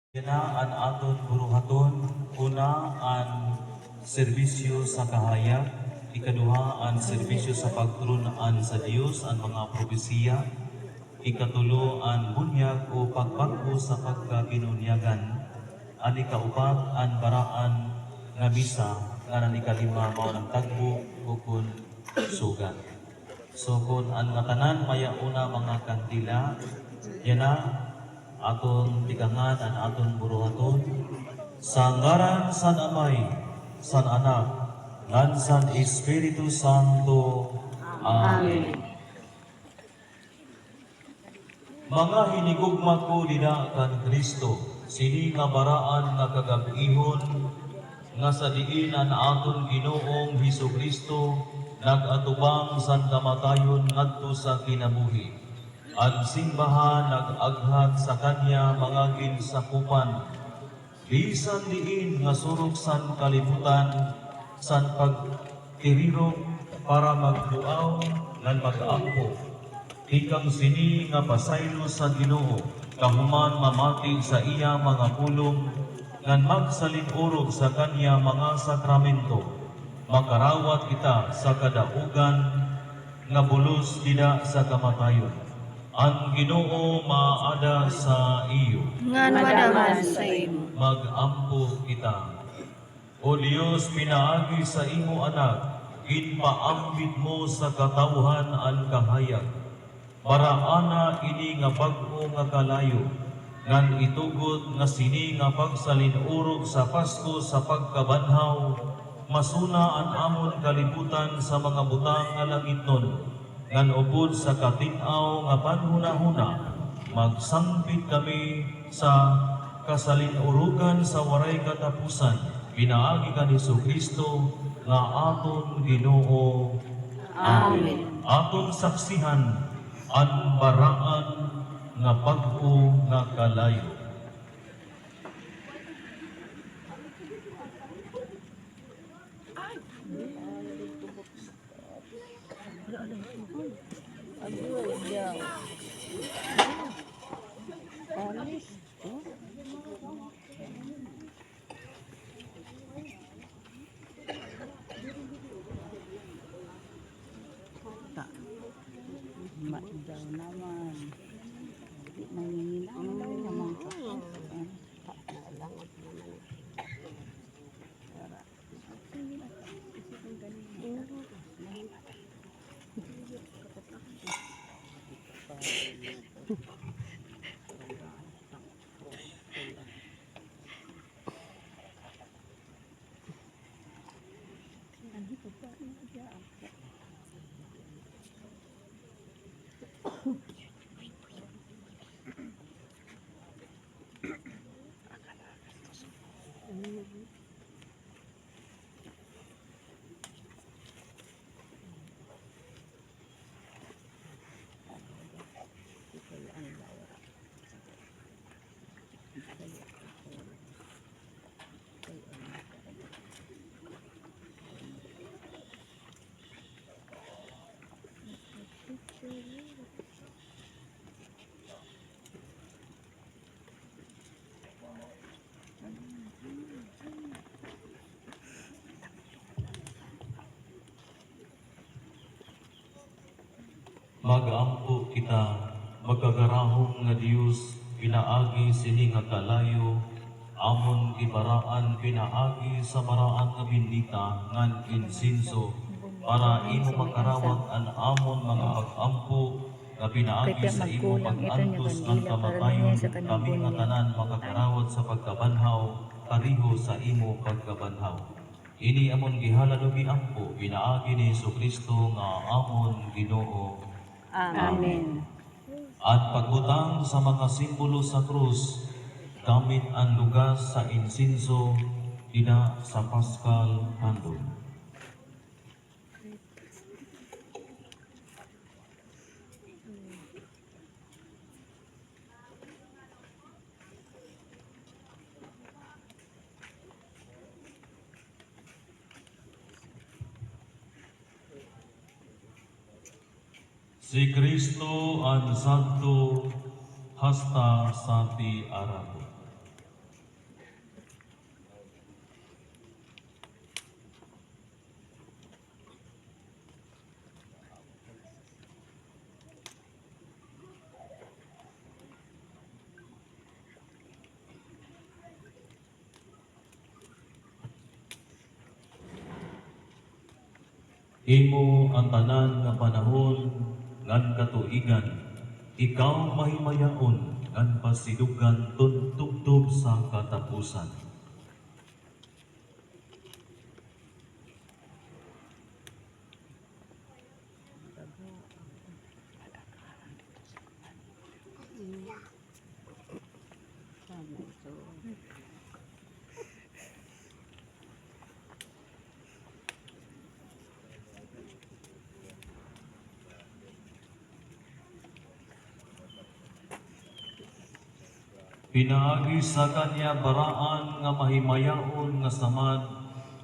Na an aton buruhaton, una an serbisyo sa kahayag, ikaduha an serbisyo sa pagtulungan sa Dios ang mga propesiya, ikatulo an bunyag o pagbag-o sa pagkabinunyagan, ang ikaupat an baraan nga misa nga ang ikalima mao ng tagbo o kun sugat. So kung ang natanan mayauna mga kandila, yan na aton tigangan ang aton buruhaton sa ngaran san Amay, san Anak, ngan san Espiritu Santo. Amen. Mga hinigugma ko dina kan Kristo, sini nga baraan nga kagab-ihon nga sa diin ang aton Ginoong Hesukristo nagatubang san kamatayon ngadto sa kinabuhi. Ang simbahan nag-aghat sa kanya mga ginsakupan, bisan diin nga surok san kalibutan, san pagtirirok para magduaw ngan mag-ampo. Ikang sini nga pasaylo sa Ginoo, kahuman mamati sa iya mga pulong, ngan magsalinurog sa kanya mga sakramento, makarawat kita sa kadaugan, nga bulos dida sa kamatayon. Ang Ginoo maada sa iyo, Nga madaman sa imo. mag-ampo kita. O Diyos, pinaagi sa imo anak, ginpaambit mo sa katawhan ang kahayag. Para ana ini nga bag-o nga kalayo, ngan itugot nga sini nga pagsalinurog sa Pasko sa pagkabanhaw, masuna ang amon kalibutan sa mga butang nga langitnon, ngan ubod sa katinaw nga panhunahuna, magsangpit kami sa kasalinurugan sa waray katapusan, pinaagi ka ni Jesucristo nga aton Ginoo. Amen. Aton saksihan ang baraan nga pag-o nga kalayo. Daw naman. Di nanginginan naman ako. Langot naman. Mag-ampo kita, magkagarahong nga Dios, pinaagi sini nga kalayo, amon gibaraan pinaagi sa baraan nga bindita ngan insinso, para imo makarawat an amon mga pag-ampo nga pinaagi sa imo pag-antos ng kamatayon, kami nga tanan makakarawat sa pagkabanhaw, pariho sa imo pagkabanhaw. Ini amon gihalad o giampo, pinaagi ni Jesucristo nga amon Ginoo. Amen. At pagbutang sa mga simbolo sa krus, gamit ang lugas sa insinso, dina sa Paschal handog. Si Kristo ang santo hasta santi arabo. Imo ang tanan nga panahon ngan katuigan, ikaw mahimayaon ngan pasidugan tugtog sa katapusan. Pinaagi sa kanya baraan nga mahimayaon nga samad,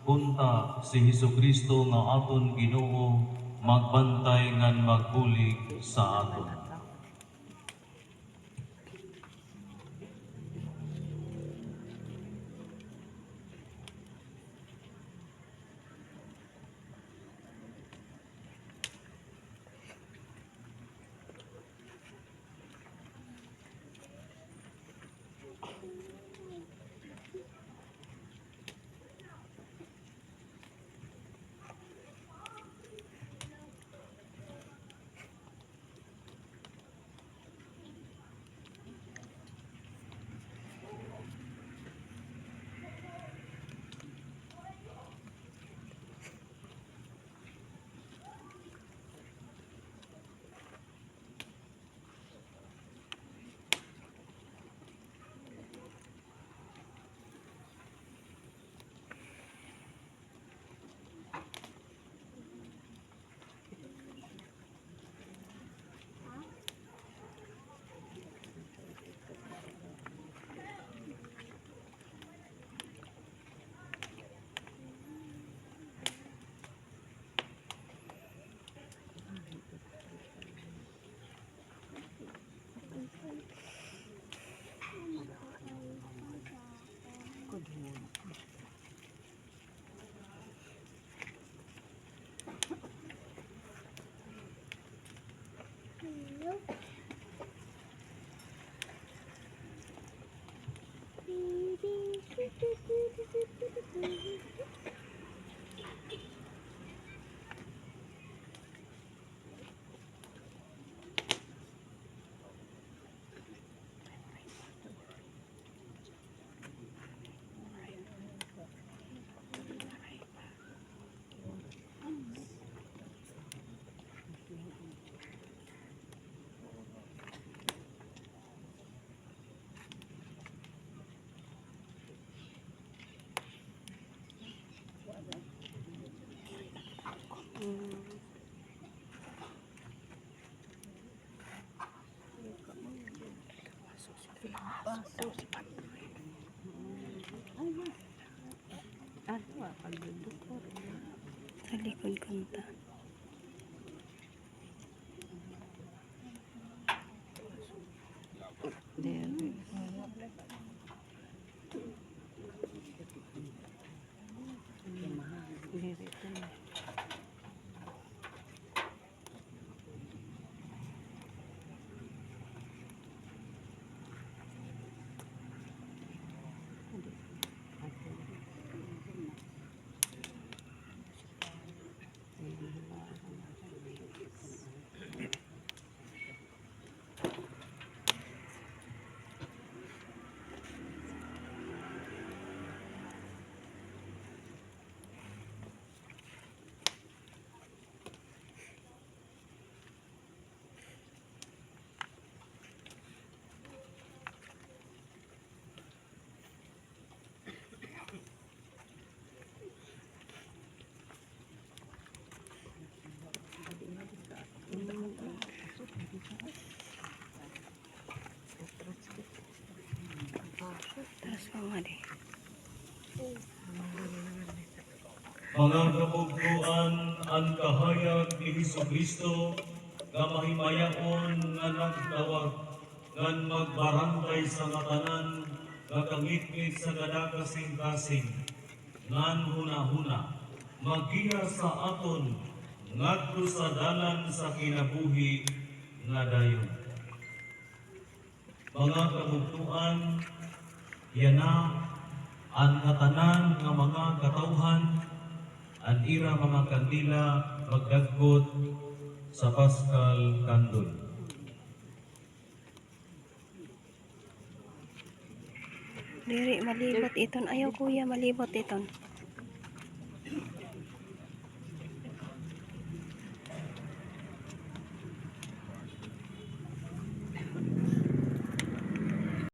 punta si Hesukristo nga aton Ginoo, magbantay ngan magbulig sa aton. Sa likod kanta. Tapos pamali. Mga kabugtuan, ang kahayag ni Hesukristo nga mahimayaon nga nagtawag ngan magbarangay sa matanan nga kangitngit sa kadakasing-kasing ngan huna-huna magiya sa aton ngadto sa dalan sa kinabuhi nga dayon. Mga kabugtuan, yana ang katanan nga mga katawhan Ang ira mga kandila magdagkot sa Paschal Candle. Diri, malibot iton. Ayaw kuya, malibot iton.